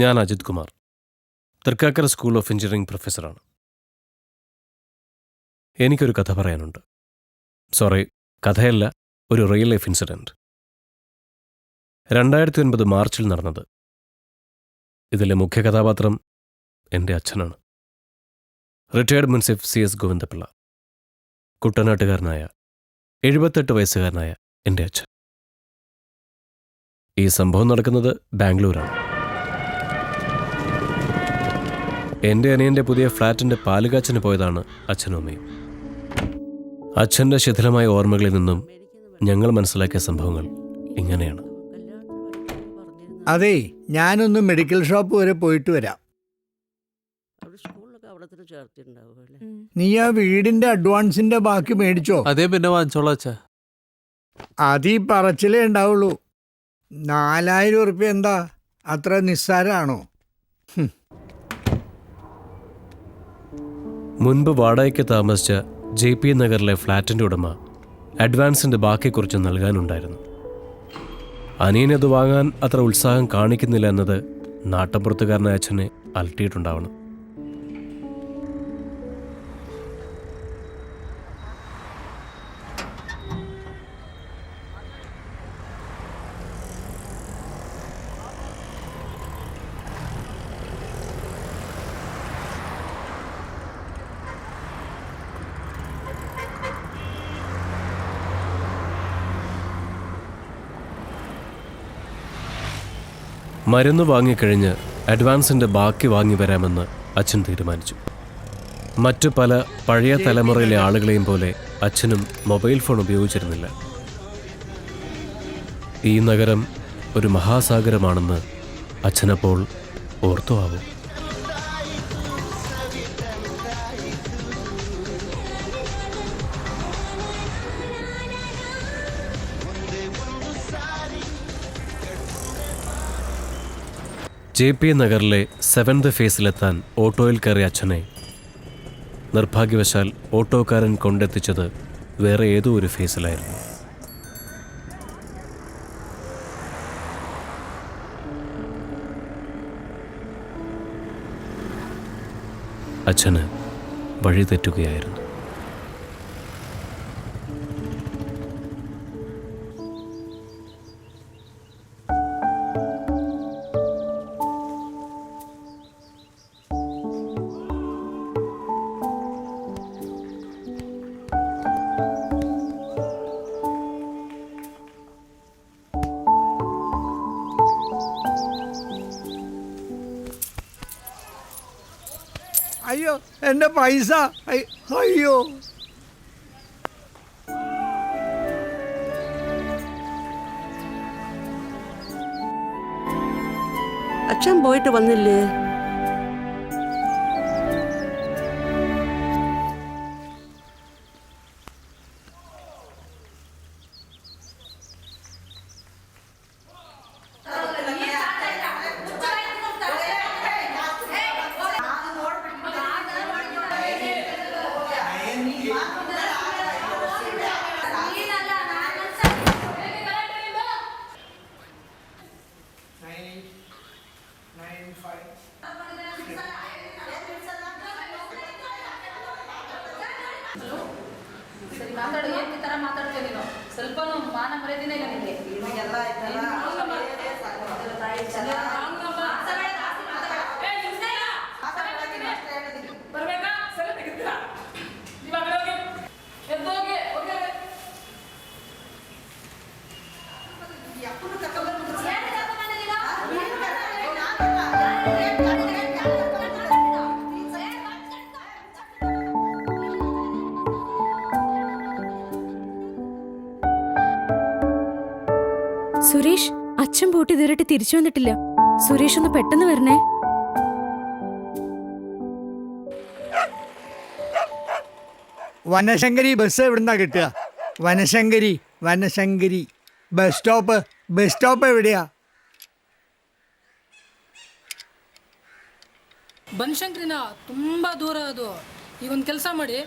ഞാൻ Ajith Kumar, Thrikkakara school of engineering പ്രൊഫസറാണ്. എനിക്കൊരു കഥ പറയാനുണ്ട്. സോറി, കഥയല്ല, ഒരു റിയൽ ലൈഫ് ഇൻസിഡൻറ്റ്. 2009 മാർച്ചിൽ നടന്നത്. ഇതിലെ മുഖ്യ കഥാപാത്രം എൻ്റെ അച്ഛനാണ്. റിട്ടയർഡ് മുൻസിഫ് CS ഗോവിന്ദപിള്ള, കുട്ടനാട്ടുകാരനായ 78 വയസ്സുകാരനായ എൻ്റെ അച്ഛൻ. ഈ സംഭവം നടക്കുന്നത് ബാംഗ്ലൂരാണ്. എൻ്റെ അനിയൻ്റെ പുതിയ ഫ്ലാറ്റിൻ്റെ പാലുകാച്ചിന് പോയതാണ് അച്ഛനും അമ്മയും. അച്ഛൻ്റെ ശിഥിലമായ ഓർമ്മകളിൽ നിന്നും ഞങ്ങൾ മനസ്സിലാക്കിയ സംഭവങ്ങൾ ഇങ്ങനെയാണ്. അതെ, ഞാനൊന്ന് മെഡിക്കൽ ഷോപ്പ് വരെ പോയിട്ട് വരാം. നീ ആ വീടിന്റെ അഡ്വാൻസിന്റെ ബാക്കി മേടിച്ചോ? അതേ, പിന്നെ വാങ്ങിച്ചോളാം അച്ഛാ. അത് ഈ പറച്ചിലേ ഉണ്ടാവുള്ളൂ. 4000 ഉറുപ്പ്യ എന്താ അത്ര നിസ്സാരാണോ? മുൻപ് വാടകയ്ക്ക് താമസിച്ച JP നഗറിലെ ഫ്ലാറ്റിൻ്റെ ഉടമ അഡ്വാൻസിൻ്റെ ബാക്കി കുറച്ച് നൽകാനുണ്ടായിരുന്നു. അനിയനത് വാങ്ങാൻ അത്ര ഉത്സാഹം കാണിക്കുന്നില്ല എന്നത് നാട്ടമ്പുറത്തുകാരനായ അച്ഛനെ അലട്ടിയിട്ടുണ്ടാവണം. മരുന്ന് വാങ്ങിക്കഴിഞ്ഞ് അഡ്വാൻസിൻ്റെ ബാക്കി വാങ്ങി വരാമെന്ന് അച്ഛൻ തീരുമാനിച്ചു. മറ്റു പല പഴയ തലമുറയിലെ ആളുകളെയും പോലെ അച്ഛനും മൊബൈൽ ഫോൺ ഉപയോഗിച്ചിരുന്നില്ല. ഈ നഗരം ഒരു മഹാസാഗരമാണെന്ന് അച്ഛനപ്പോൾ ഓർത്തു ആവും. JP നഗറിലെ 7th ഫേസിലെത്താൻ ഓട്ടോയിൽ കയറിയ അച്ഛനെ നിർഭാഗ്യവശാൽ ഓട്ടോക്കാരൻ കൊണ്ടെത്തിച്ചത് വേറെ ഏതോ ഒരു ഫേസിലായിരുന്നു. അച്ഛന് വഴി തെറ്റുകയായിരുന്നു. അയ്യോ, എൻ്റെ പൈസ! അയ്യോ, അച്ഛൻ പോയിട്ട് വന്നില്ലേ? ಸ್ವಲ್ಪ ಮಾನ ಮರ್ಯಾದಿನೇ ಇಲ್ಲ ನಿಮಗೆ. ಬರ್ಬೇಕಾ? ಸರಿ ತೆಗಿತೀರಾ? ಇವಾಗ ಹೋಗಿ ಎದ್ದೋಗಿ സുരേഷ്, അച്ഛൻ പോയിട്ട് ഇതുവരെയായിട്ട് തിരിച്ചു വന്നിട്ടില്ല. സുരേഷ് ഒന്ന് പെട്ടെന്ന് വരണേ. വനശങ്കരി ബസ് എവിടുന്നാ കിട്ടുക? വനശങ്കരി ബസ് സ്റ്റോപ്പ് എവിടെയാ? ಬನಶಂಕರಿನ ತುಂಬ ದೂರ ಅದು. ಈಗ ಒಂದು ಕೆಲಸ ಮಾಡಿ,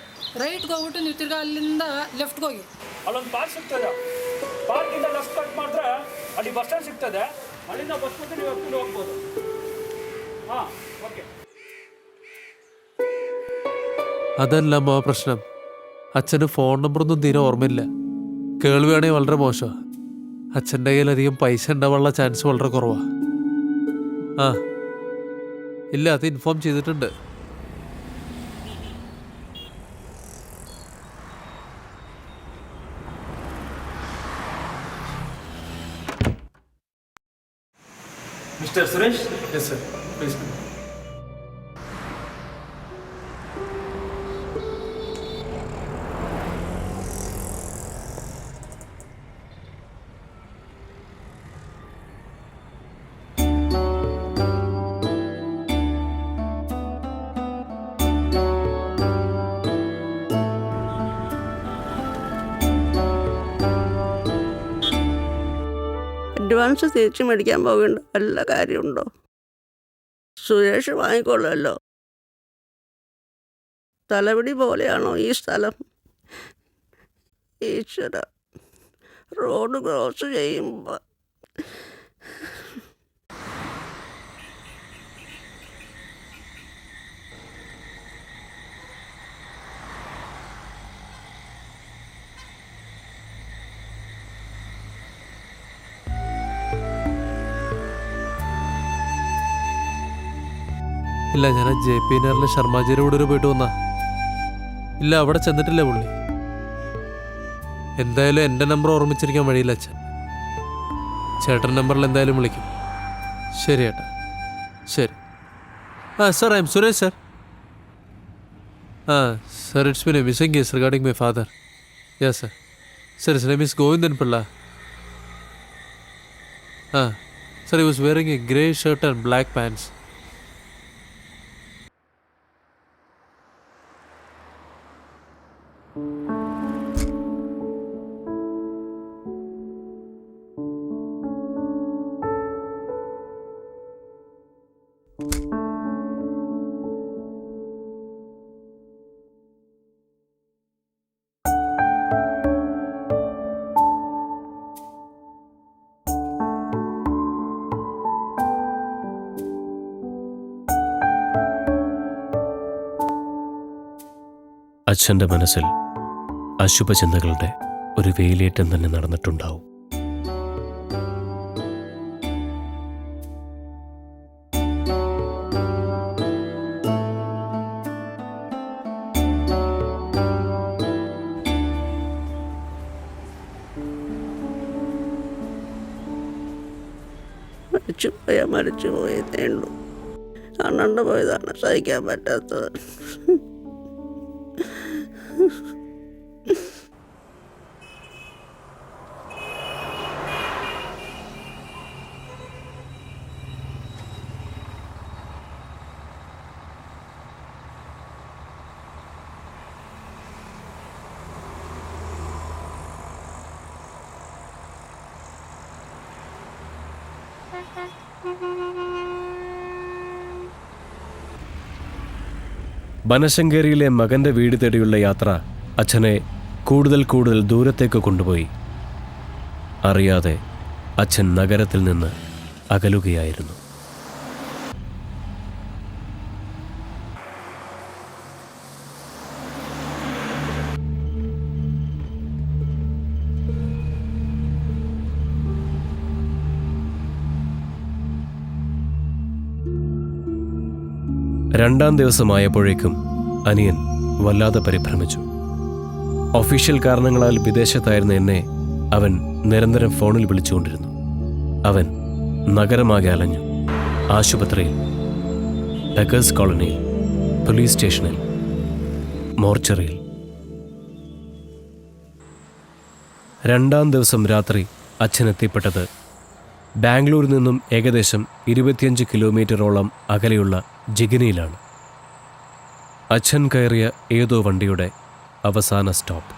ರೈಟ್ಗೆ ಹೋಗ್ಬಿಟ್ಟು ನೀವು ತಿರ್ಗಾ ಅಲ್ಲಿಂದ ಲೆಫ್ಟ್ಗೆ ಹೋಗಿ. ಅಲ್ಲೊಂದು ಪಾರ್ಕ್ ಸಿಗ್ತದೆ. ಪಾರ್ಕಿಂದ ಲೆಫ್ಟ್ ಕಟ್ ಮಾಡಿದ್ರೆ ಅಲ್ಲಿ ಬಸ್ ಸ್ಟ್ಯಾಂಡ್ ಸಿಗ್ತದೆ. ಅಲ್ಲಿಂದ ಬಸ್ ಬಂದು ನೀವು ಹೋಗ್ಬೋದು. അതല്ല അമ്മ പ്രശ്നം. അച്ഛന് ഫോൺ നമ്പറൊന്നും തീരെ ഓർമ്മയില്ല. കേൾവിയാണെങ്കിൽ വളരെ മോശമാണ്. അച്ഛൻ്റെ കയ്യിൽ അധികം പൈസ ഉണ്ടാവാനുള്ള ചാൻസ് വളരെ കുറവാണ്. ആ ഇല്ല, അത് ഇൻഫോം ചെയ്തിട്ടുണ്ട്. Mister Suresh. Yes sir, please. Advance തിരിച്ചു മേടിക്കാൻ പോകേണ്ട വല്ല കാര്യമുണ്ടോ? സുരേഷ് വാങ്ങിക്കൊള്ളുമല്ലോ. തലപിടി പോലെയാണോ ഈ സ്ഥലം? ഈശ്വര, റോഡ് ക്രോസ് ചെയ്യുമ്പോൾ ഇല്ല, ഞാൻ JP നഗറിലെ ശർമാജിയുടെ കൂടെ പോയിട്ട് വന്നാ. ഇല്ല, അവിടെ ചെന്നിട്ടില്ല പുള്ളി. എന്തായാലും എൻ്റെ നമ്പർ ഓർമ്മിച്ചിരിക്കാൻ വഴിയില്ല അച്ഛൻ. ചേട്ടൻ നമ്പറിൽ എന്തായാലും വിളിക്കും. ശരി ഏട്ടാ, ശരി. Sir, I am Suresh sir. Sir, it's been a missing case regarding my father. Yes sir. Sir, his name is Govindan Pillai. Sir, he was wearing a grey shirt and black pants. അച്ഛൻ്റെ മനസ്സിൽ അശുഭചിന്തകളുടെ ഒരു വേലിയേറ്റം തന്നെ നടന്നിട്ടുണ്ടാവും. മരിച്ചുപോയതേ ഉള്ളൂ. കാണാണ്ട് പോയതാണ് സഹിക്കാൻ പറ്റാത്തത്. ബനശങ്കേരിയിലെ മകൻ്റെ വീട് തേടിയുള്ള യാത്ര അച്ഛനെ കൂടുതൽ ദൂരത്തേക്ക് കൊണ്ടുപോയി. അറിയാതെ അച്ഛൻ നഗരത്തിൽ നിന്ന് അകലുകയായിരുന്നു. രണ്ടാം ദിവസമായപ്പോഴേക്കും അനിയൻ വല്ലാതെ പരിഭ്രമിച്ചു. ഒഫീഷ്യൽ കാരണങ്ങളാൽ വിദേശത്തായിരുന്ന എന്നെ അവൻ നിരന്തരം ഫോണിൽ വിളിച്ചുകൊണ്ടിരുന്നു. അവൻ നഗരമാകെ അലഞ്ഞു. ആശുപത്രിയിൽ, ബെഗേഴ്സ് കോളനിയിൽ, പോലീസ് സ്റ്റേഷനിൽ, മോർച്ചറിയിൽ. രണ്ടാം ദിവസം രാത്രി അച്ഛൻ എത്തിപ്പെട്ടത് ബാംഗ്ലൂരിൽ നിന്നും ഏകദേശം 25 കിലോമീറ്ററോളം അകലെയുള്ള ജിഗനിയിലാണ്. അച്ഛൻ കയറിയ ഏതോ വണ്ടിയുടെ അവസാന സ്റ്റോപ്പ്.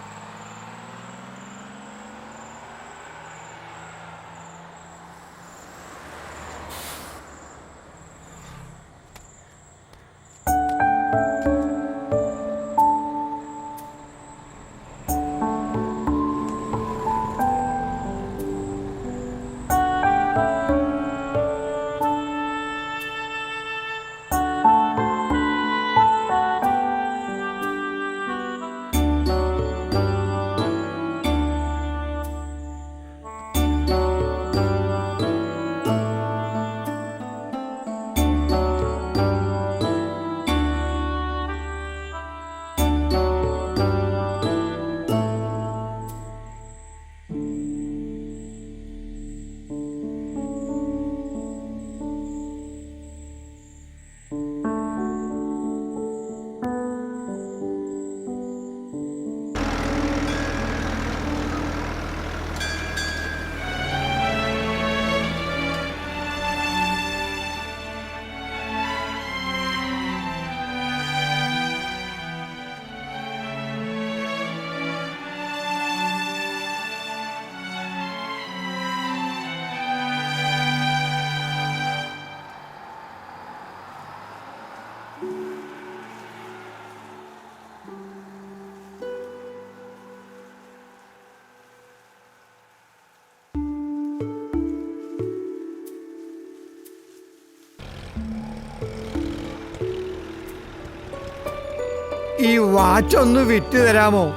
ഈ വാച്ച് ഒന്ന് വിറ്റ് തരാമോ?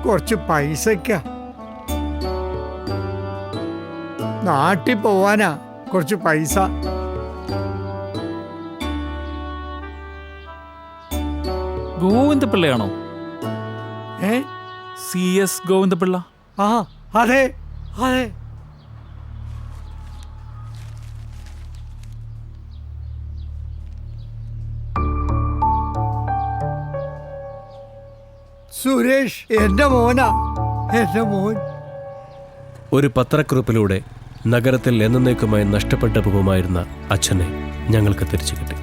കുറച്ച് പൈസക്ക. നാട്ടിൽ പോവാനാ, കുറച്ച് പൈസ. ഗോവിന്ദപിള്ളയാണോ? ഏ? CS ഗോവിന്ദപിള്ള. ആ അതെ അതെ. സുരേഷ് എന്റെ മോനാ, എന്റെ മോൻ. ഒരു പത്രക്കുറിപ്പിലൂടെ നഗരത്തിൽ എന്നേക്കുമായി നഷ്ടപ്പെട്ടു പോകുമായിരുന്ന അച്ഛനെ ഞങ്ങൾക്ക് തിരിച്ചു കിട്ടി.